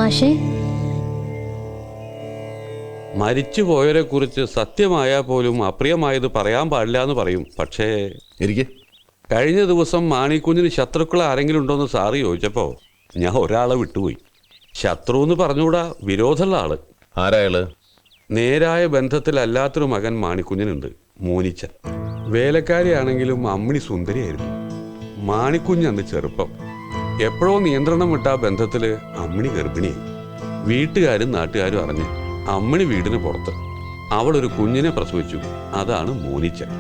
മാഷേ, മരിച്ചുപോയവരെ കുറിച്ച് സത്യമായാൽ പോലും അപ്രിയമായത് പറയാൻ പാടില്ല എന്ന് പറയും. പക്ഷേ കഴിഞ്ഞ ദിവസം മാണിക്കുഞ്ഞിന് ശത്രുക്കൾ ആരെങ്കിലും ഉണ്ടോയെന്ന് സാറ് ചോദിച്ചപ്പോൾ ഞാൻ ഒരാളെ വിട്ടുപോയി. ശത്രു എന്ന് പറഞ്ഞുകൂടാ, വിരോധമുള്ള ആള്. ആരായാള്? നേരായ ബന്ധത്തിലല്ലാത്തൊരു മകൻ മാണിക്കുഞ്ഞിനുണ്ട്, മോനിച്ചൻ. വേലക്കാരിയാണെങ്കിലും അമ്മിണി സുന്ദരിയായിരുന്നു. മാണിക്കുഞ്ഞ് അന്ന് ചെറുപ്പം. എപ്പോഴോ നിയന്ത്രണം വിട്ട ആ ബന്ധത്തിൽ അമ്മിണി ഗർഭിണിയായി. വീട്ടുകാരും നാട്ടുകാരും അറിഞ്ഞ് അമ്മിണി വീടിന് പുറത്ത്. അവളൊരു കുഞ്ഞിനെ പ്രസവിച്ചു. അതാണ് മോനിച്ചൻ.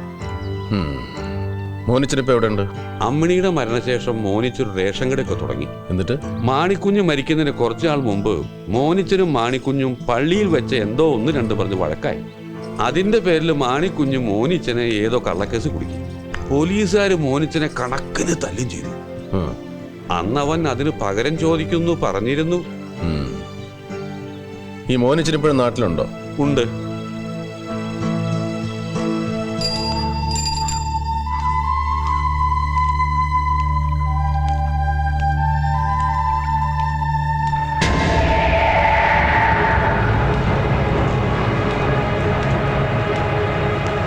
മോനിച്ചനിപ്പോ എവിടെ ഉണ്ട്? അമ്മിണിയുടെ മരണശേഷം മോനിച്ചൊരു റേഷൻ കടയൊക്കെ തുടങ്ങി. എന്നിട്ട് മാണിക്കുഞ്ഞ് മരിക്കുന്നതിന് കുറച്ചുനാൾ മുമ്പ് മോനിച്ചനും മാണിക്കുഞ്ഞും പള്ളിയിൽ വെച്ച് എന്തോ ഒന്ന് രണ്ട് പറഞ്ഞ് വഴക്കായി. അതിന്റെ പേരിൽ മാണിക്കുഞ്ഞ് മോനിച്ചനെ ഏതോ കള്ളക്കേസ് കുടുക്കി. പോലീസുകാർ മോനിച്ചനെ കണക്കിന് തല്ലും ചെയ്തു. അന്നവൻ അതിന് പകരം ചോദിക്കുന്നു പറഞ്ഞിരുന്നു. ഈ മോനിച്ചനിപ്പോഴും നാട്ടിലുണ്ടോ? ഉണ്ട്.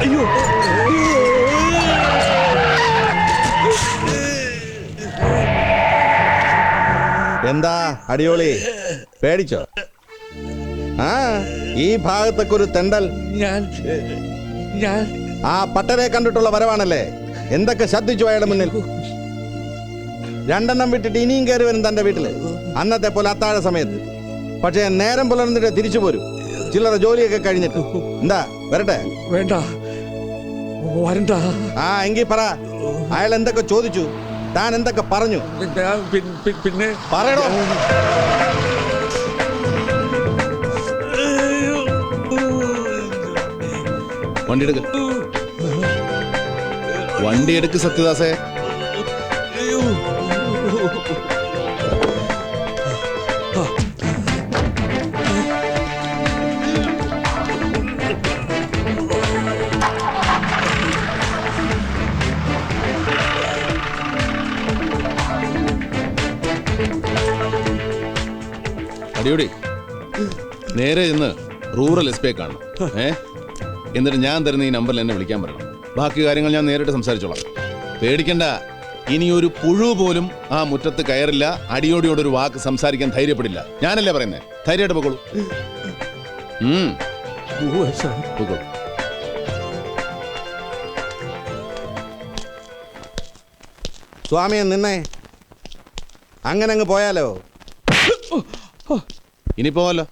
അയ്യോ, എന്താ അടിയോളി, പേടിച്ചോ? ആ, ഈ ഭാഗത്തൊക്കെ ഒരു തെണ്ടൽ. ഞാൻ ആ പട്ടരെ കണ്ടിട്ടുള്ള വരവാണല്ലേ? എന്തൊക്കെ ശ്രദ്ധിച്ചു അയാളുടെ മുന്നിൽ? രണ്ടെണ്ണം വിട്ടിട്ട് ഇനിയും കയറി വരും തന്റെ വീട്ടില്, അന്നത്തെ പോലെ അത്താഴ സമയത്ത്. പക്ഷേ നേരം പുലർന്നിട്ട് തിരിച്ചു പോരും, ചില്ലറ ജോലിയൊക്കെ കഴിഞ്ഞിട്ട്. എന്താ വരട്ടെ? വേണ്ട, വരണ്ട. ആ എങ്കിൽ പറ, അയാൾ എന്തൊക്കെ ചോദിച്ചു, താൻ എന്തൊക്കെ പറഞ്ഞു? പിന്നെ പറയണോ? വണ്ടി എടുക്ക് സത്യദാസേ. അടിയോടി, നേരെ ഇന്ന് റൂറൽ എസ് പി കാണണം. എന്നിട്ട് ഞാൻ തരുന്ന ഈ നമ്പറിൽ എന്നെ വിളിക്കാൻ പറയണം. ബാക്കി കാര്യങ്ങൾ ഞാൻ നേരിട്ട് സംസാരിച്ചോളാം. പേടിക്കണ്ട, ഇനി ഒരു പുഴു പോലും ആ മുറ്റത്ത് കയറില്ല. അടിയോടിയോടൊരു വാക്ക് സംസാരിക്കാൻ ധൈര്യപ്പെടില്ല. ഞാനല്ലേ പറയുന്നേ, ധൈര്യമായിട്ട് പൊക്കോളൂ. പൊക്കോളൂ. സ്വാമിയെ നിന്നെ അങ്ങനെ അങ്ങ് പോയാലോ? ഇനി പോവല്ലോ.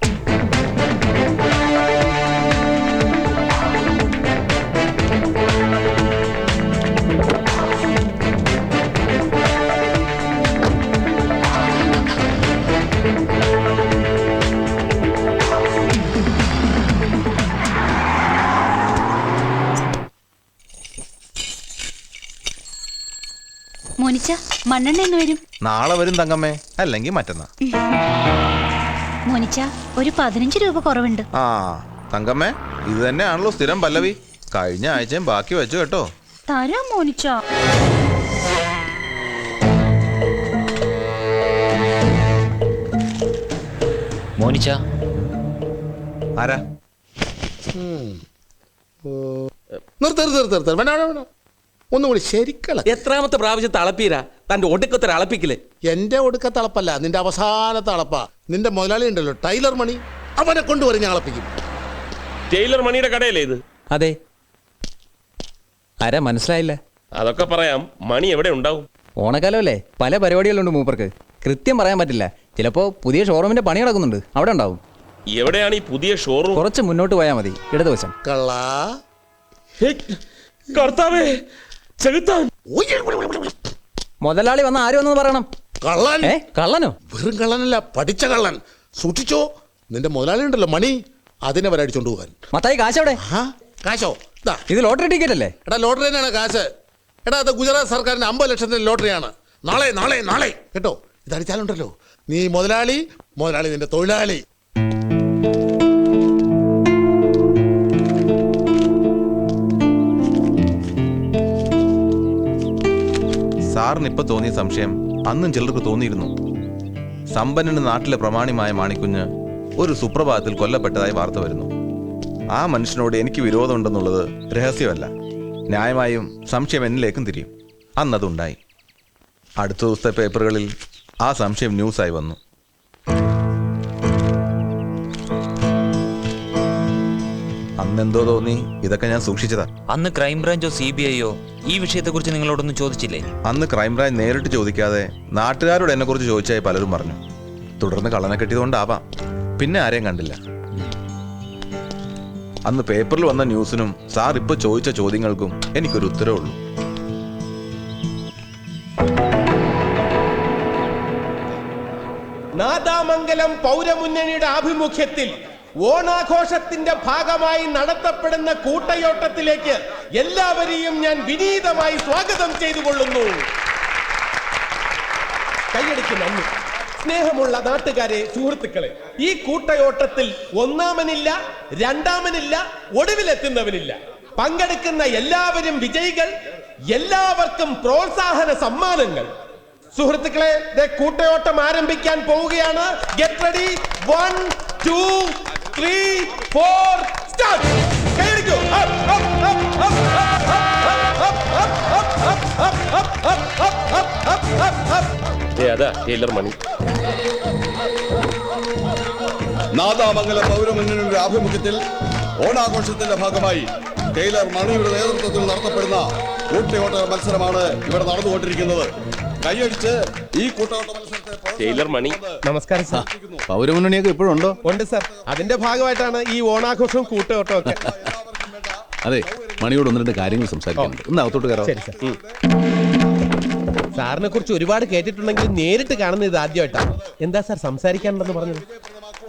മോനിച്ച, മണ്ണെണ്ണ എന്ന് വരും? നാളെ വരും തങ്കമ്മേ, അല്ലെങ്കിൽ മറ്റന്നാ. മോനിച്ച, ഒരു 15 രൂപ കുറവുണ്ട്. ആ തങ്കമ്മേ, ഇത് തന്നെയാണല്ലോ സ്ഥിരം പല്ലവി. കഴിഞ്ഞ ആഴ്ചയും ബാക്കി വെച്ചു കേട്ടോ. തരാം മോനിച്ച. മോനിച്ച ആരാ? ഒന്നുകൂടി ശരിക്കള. എത്രാമത്തെ പ്രാവശ്യം തളപ്പീരാ തന്റെ ഒടുക്കത്തെ അളപ്പിക്കല്? എന്റെ ഒടുക്കത്തെ അളപ്പല്ല, നിന്റെ അവസാനത്തെ അളപ്പാ. നിന്റെ മുതലാളി ഉണ്ടല്ലോ, ടൈലർ മണി, അവനെ കൊണ്ടുവരും ഞാൻ അളപ്പിക്കും. ടൈലർ മണിയുടെ കടയല്ലേ ഇത്? അതെ. ആരാ മനസ്സിലായില്ല? അതൊക്കെ പറയാം. മണി എവിടെ ഉണ്ടാവും? ഓണക്കാലമല്ലേ, പല പരിപാടികളുണ്ട് മൂപ്പർക്ക്. കൃത്യം പറയാൻ പറ്റില്ല. ചിലപ്പോ പുതിയ ഷോറൂമിന്റെ പണി നടക്കുന്നുണ്ട്, അവിടെ ഉണ്ടാവും. എവിടെയാണ് ഈ പുതിയ ഷോറൂം? കുറച്ച് മുന്നോട്ട് പോയാൽ മതി, ഇടതുവശം. കള്ളാ, കർത്താവേ, ചെകുത്താൻ! മുതലാളി വന്ന ആരും ഒന്നും പറയണം. കള്ളൻ. കള്ളനോ? വെറും കള്ളനല്ല, പഠിച്ച കള്ളൻ. സൂക്ഷിച്ചോ, നിന്റെ മുതലാളി ഉണ്ടല്ലോ മണി, അതിനെ വരെ അടിച്ചോണ്ട് പോകാൻ. മത്തായി കാശവിടെ? കാശോ? ഇത് ലോട്ടറി ടിക്കറ്റ് അല്ലേ? എടാ, ലോട്ടറി തന്നെയാണ് കാശ്. എടാ, അത് ഗുജറാത്ത് സർക്കാരിന്റെ 50 ലക്ഷത്തിന്റെ ലോട്ടറിയാണ്. നാളെ നാളെ നാളെ കേട്ടോ, ഇതടിച്ചാലുണ്ടല്ലോ നീ മുതലാളി, മുതലാളി നിന്റെ തൊഴിലാളി. സാറിന് ഇപ്പൊ തോന്നിയ സംശയം അന്നും ചിലർക്ക് തോന്നിയിരുന്നു. സമ്പന്നന് നാട്ടിലെ പ്രമാണിമായ മാണിക്കുഞ്ഞ് ഒരു സുപ്രഭാതത്തിൽ കൊല്ലപ്പെട്ടതായി വാർത്ത വരുന്നു. ആ മനുഷ്യനോട് എനിക്ക് വിരോധമുണ്ടെന്നുള്ളത് രഹസ്യമല്ല. ന്യായമായും സംശയം എന്നിലേക്കും തിരിയും. അന്നതുണ്ടായി. അടുത്ത ദിവസത്തെ പേപ്പറുകളിൽ ആ സംശയം ന്യൂസായി വന്നു. അന്നെന്തോ തോന്നി ഇതൊക്കെ ഞാൻ സൂക്ഷിച്ചതാ. അന്ന് ക്രൈംബ്രാഞ്ചോ CBIയോ ഈ വിഷയത്തെക്കുറിച്ച് നിങ്ങളോടൊന്നും ചോദിച്ചില്ലേ? അന്ന് ക്രൈംബ്രാഞ്ച് നേരിട്ട് ചോദിക്കാതെ നാട്ടുകാരോട് എന്നെ കുറിച്ച് ചോദിച്ചായി പലരും പറഞ്ഞു. തുടർന്ന് കള്ളനെ കെട്ടിയതുകൊണ്ടാവാം. പിന്നെ ആരെയും കണ്ടില്ല. അന്ന് പേപ്പറിൽ വന്ന ന്യൂസിനും സാർ ഇപ്പൊ ചോദിച്ച ചോദ്യങ്ങൾക്കും എനിക്കൊരു ഉത്തരവുള്ളൂ. നാദാമംഗലം പൗരമുന്നണിയുടെ ആഭിമുഖ്യത്തിൽ ഓണാഘോഷത്തിന്റെ ഭാഗമായി നടത്തപ്പെടുന്ന കൂട്ടയോട്ടത്തിലേക്ക് എല്ലാവരെയും ഞാൻ വിനീതമായി സ്വാഗതം ചെയ്തുകൊള്ളുന്നു. കൈയടിക്ക് നന്ദി. സ്നേഹമുള്ള നാട്ടുകാരെ, സുഹൃത്തുക്കളെ, ഈ കൂട്ടയോട്ടത്തിൽ ഒന്നാമനില്ല, രണ്ടാമനില്ല, ഒടുവിലെത്തുന്നവനില്ല. പങ്കെടുക്കുന്ന എല്ലാവരും വിജയികൾ, എല്ലാവർക്കും പ്രോത്സാഹന സമ്മാനങ്ങൾ. സുഹൃത്തുക്കളെ, കൂട്ടയോട്ടം ആരംഭിക്കാൻ പോവുകയാണ്. Get ready. 1 2 3 4 സ്റ്റാർട്ട്. കൈയടിക്കൂ. അതാ ടൈലർ മണി. നാദാമംഗലം പൗരമുന്നണിയുടെ ആഭിമുഖ്യത്തിൽ ഓണാഘോഷത്തിന്റെ ഭാഗമായി ടൈലർ മണിയുടെ നേതൃത്വത്തിൽ നടത്തപ്പെടുന്ന കൂട്ടയോട്ട മത്സരമാണ് ഇവിടെ നടന്നുകൊണ്ടിരിക്കുന്നത്. കൈയടിച്ച് ഈ കൂട്ടയോട്ട മത്സരത്തെ ടൈലർ മണി. നമസ്കാരം സാർ. പൗരമുന്നണിയൊക്കെ ഇപ്പോഴും ഉണ്ടോ? ഉണ്ട് സാർ. അതിന്റെ ഭാഗമായിട്ടാണ് ഈ ഓണാഘോഷവും കൂട്ടയോട്ടവും ഒക്കെ. അതെ, മണിയോട് ഒന്ന് രണ്ട് കാര്യങ്ങൾ സംസാരിക്കാനുണ്ട്. ഒന്ന് അകത്തോട്ട് കയറാം. ശരി സാർ. സാറിനെ കുറിച്ച് ഒരുപാട് കേട്ടിട്ടുണ്ടെങ്കിൽ നേരിട്ട് കാണുന്നത് ഇത് ആദ്യമായിട്ടാണ്. എന്താ സാർ സംസാരിക്കാനുണ്ടെന്ന് പറഞ്ഞത്?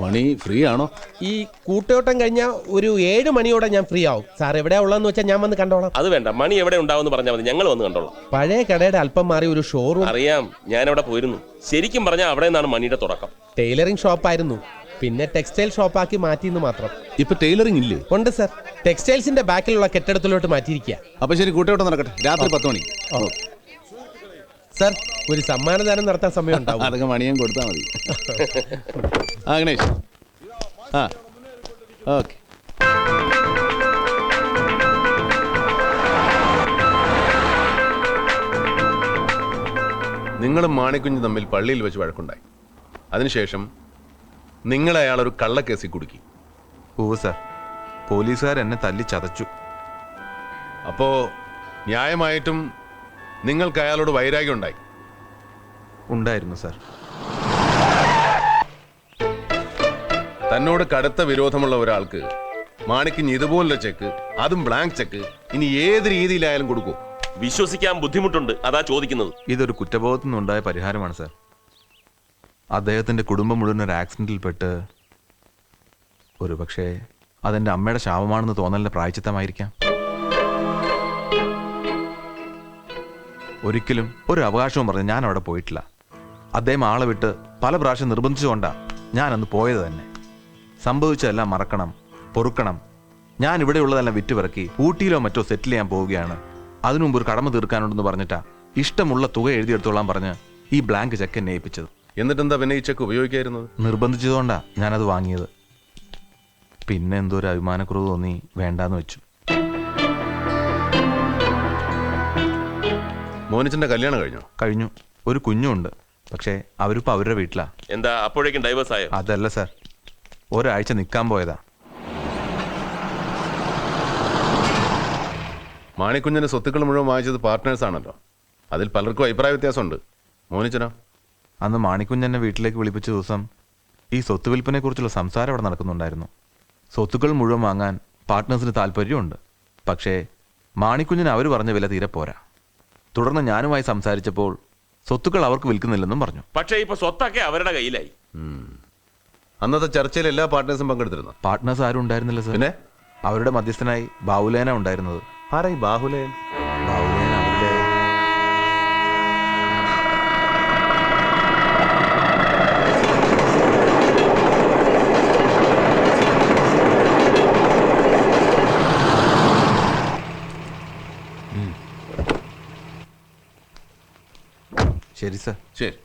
മണി ഫ്രീ ആണോ? ഈ കൂട്ടയോട്ടം കഴിഞ്ഞാൽ ഒരു 7 മണിയോടെ ഞാൻ ഫ്രീ ആവും. സാർ എവിടെയാ ഉള്ളതെന്ന് വെച്ചാൽ ഞാൻ വന്ന് കണ്ടോളാം. അത് വേണ്ട, മണി എവിടെ ഉണ്ടാവും പറഞ്ഞാൽ മതി, ഞങ്ങൾ വന്ന് കണ്ടോളാം. പഴയ കടയുടെ അല്പം മാറി ഒരു ഷോറൂം. അറിയാം, ഞാൻ അവിടെ പോയിരുന്നു. ശരിക്കും പറഞ്ഞാൽ അവിടെ നിന്നാണ് മണിയുടെ തുടക്കം. ടൈലറിംഗ് ഷോപ്പായിരുന്നു, പിന്നെ ടെക്സ്റ്റൈൽ ഷോപ്പാക്കി മാറ്റിയെന്ന് മാത്രം. ഇപ്പൊ ടൈലറിംഗ് ഇല്ലേ? ഉണ്ട് സാർ. ടെക്സ്റ്റൈൽസിന്റെ ബാക്കിലുള്ള കെട്ടിടത്തിലോട്ട് മാറ്റിയിരിക്കുക. അപ്പൊ ശരി, കൂട്ടയോട്ടം നടക്കട്ടെ. രാത്രി 10 മണിക്ക്. സാർ, ഒരു സമ്മാനദാനം നടത്താൻ സമയം ഉണ്ടാവും. അതൊക്കെ മണിയും കൊടുത്താൽ മതി. ആ ഗണേഷ്. ആ ഓക്കെ. നിങ്ങളും മാണിക്കുഞ്ഞ് തമ്മിൽ പള്ളിയിൽ വെച്ച് വഴക്കുണ്ടായി. അതിനുശേഷം നിങ്ങളെ അയാളൊരു കള്ളക്കേസിൽ കുടുക്കി. ഓ സാർ, പോലീസുകാർ എന്നെ തല്ലി ചതച്ചു. അപ്പോ ന്യായമായിട്ടും നിങ്ങൾക്ക് അയാളോട് വൈരാഗ്യം ഉണ്ടായി? ഉണ്ടായിരുന്നു സാർ. തന്നോട് കടുത്ത വിരോധമുള്ള ഒരാൾക്ക് മാണിക്കുഞ്ഞ് ഇതുപോലുള്ള ചെക്ക്, അതും ബ്ലാങ്ക് ചെക്ക്, ഇനി ഏത് രീതിയിലായാലും കൊടുക്കൂ? വിശ്വസിക്കാൻ ബുദ്ധിമുട്ടുണ്ട്, അതാ ചോദിക്കുന്നത്. ഇതൊരു കുറ്റബോധത്തിൽ നിന്നുണ്ടായ പരിഹാരമാണ് സാർ. അദ്ദേഹത്തിന്റെ കുടുംബം മുഴുവൻ ഒരു ആക്സിഡന്റിൽപ്പെട്ട് ഒരുപക്ഷെ അതെന്റെ അമ്മയുടെ ശാപമാണെന്ന് തോന്നലിന്റെ പ്രായച്ചിത്തമായിരിക്കാം. ഒരിക്കലും ഒരു അവകാശവും പറഞ്ഞ് ഞാൻ അവിടെ പോയിട്ടില്ല. അദ്ദേഹം ആളെ വിട്ട് പല പ്രാവശ്യം നിർബന്ധിച്ചുകൊണ്ടാണ് ഞാൻ അന്ന് പോയത് തന്നെ. സംഭവിച്ചതെല്ലാം മറക്കണം, പൊറുക്കണം. ഞാൻ ഇവിടെയുള്ളതെല്ലാം വിറ്റുപിറക്കി ഊട്ടിയിലോ മറ്റോ സെറ്റിൽ ചെയ്യാൻ പോവുകയാണ്. അതിനു മുമ്പ് ഒരു കടമ തീർക്കാനുണ്ടെന്ന് പറഞ്ഞിട്ടാ ഇഷ്ടമുള്ള തുക എഴുതിയെടുത്തോളാൻ പറഞ്ഞ് ഈ ബ്ലാങ്ക് ചെക്ക് എന്നെ ഏൽപ്പിച്ചത്. എന്നിട്ടെന്താ പിന്നെ ഈ ചെക്ക് ഉപയോഗിക്കായിരുന്നത്? നിർബന്ധിച്ചതുകൊണ്ടാ ഞാനത് വാങ്ങിയത്. പിന്നെ എന്തോ ഒരു അഭിമാനക്കുറവ് തോന്നി വേണ്ടാന്ന് വെച്ചു. മോനിച്ചന്റെ കല്യാണം കഴിഞ്ഞോ? കഴിഞ്ഞു. ഒരു കുഞ്ഞുണ്ട്. പക്ഷേ അവരിപ്പോ അവരുടെ വീട്ടിലാ. എന്താ അപ്പോഴേക്കും ഡൈവേഴ്സ് ആയോ? അതല്ല സാർ, ഒരാഴ്ച നിൽക്കാൻ പോയതാ. മാണിക്കുഞ്ഞിന്റെ സ്വത്തുക്കൾ മുഴുവൻ വാങ്ങിച്ചത് പാർട്ട്നേഴ്സ് ആണല്ലോ. അതിൽ പലർക്കും അഭിപ്രായ വ്യത്യാസമുണ്ട്. മോനിച്ചനോ? അന്ന് മാണിക്കുഞ്ഞെന്നെ വീട്ടിലേക്ക് വിളിപ്പിച്ച ദിവസം ഈ സ്വത്ത് വിൽപ്പനെ കുറിച്ചുള്ള സംസാരം അവിടെ നടക്കുന്നുണ്ടായിരുന്നു. സ്വത്തുക്കൾ മുഴുവൻ വാങ്ങാൻ പാർട്ട്നേഴ്സിന് താല്പര്യമുണ്ട്. പക്ഷേ മാണിക്കുഞ്ഞിന് അവർ പറഞ്ഞ വില തീരെ പോരാ. തുടർന്ന് ഞാനുമായി സംസാരിച്ചപ്പോൾ സ്വത്തുക്കൾ അവർക്ക് വിൽക്കുന്നില്ലെന്നും പറഞ്ഞു. പക്ഷേ ഇപ്പൊ സ്വത്തൊക്കെ അവരുടെ കയ്യിലായി. അന്നത്തെ ചർച്ചയിൽ എല്ലാ പാർട്ട്നേഴ്സും പങ്കെടുത്തിരുന്നു? പാർട്ട്നേഴ്സ് ആരും ഉണ്ടായിരുന്നില്ല സാർ. പിന്നെ അവരുടെ മധ്യസ്ഥനായി ബാഹുലേന ഉണ്ടായിരുന്നത്. ആരായി ബാഹുലേൻ? ബാഹുലേന അവരുടെ ശരി സാർ. ശരി.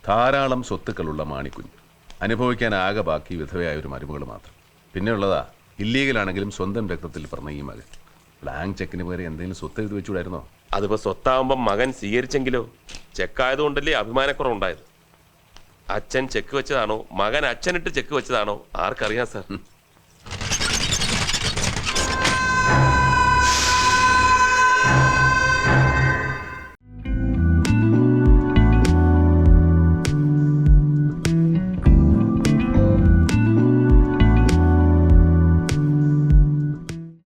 ധാരാളം സ്വത്തുക്കളുള്ള മാണിക്കുഞ്ഞ്, അനുഭവിക്കാൻ ആകെ ബാക്കി വിധവയായ ഒരു മരുമകൾ മാത്രം. പിന്നെയുള്ളതാ ഇല്ലീഗലാണെങ്കിലും സ്വന്തം രക്തത്തിൽ പറഞ്ഞ ഈ മകൻ. ബ്ലാങ്ക് ചെക്കിന് പകരം എന്തെങ്കിലും സ്വത്ത് എഴുതി വെച്ചുകൂടായിരുന്നോ? അതിപ്പോ സ്വത്താവുമ്പം മകൻ സ്വീകരിച്ചെങ്കിലോ? ചെക്കായതുകൊണ്ടല്ലേ അഭിമാനക്കുറവുണ്ടായത്. അച്ഛൻ ചെക്ക് വെച്ചതാണോ മകൻ അച്ഛനിട്ട് ചെക്ക് വെച്ചതാണോ ആർക്കറിയാം സാർ.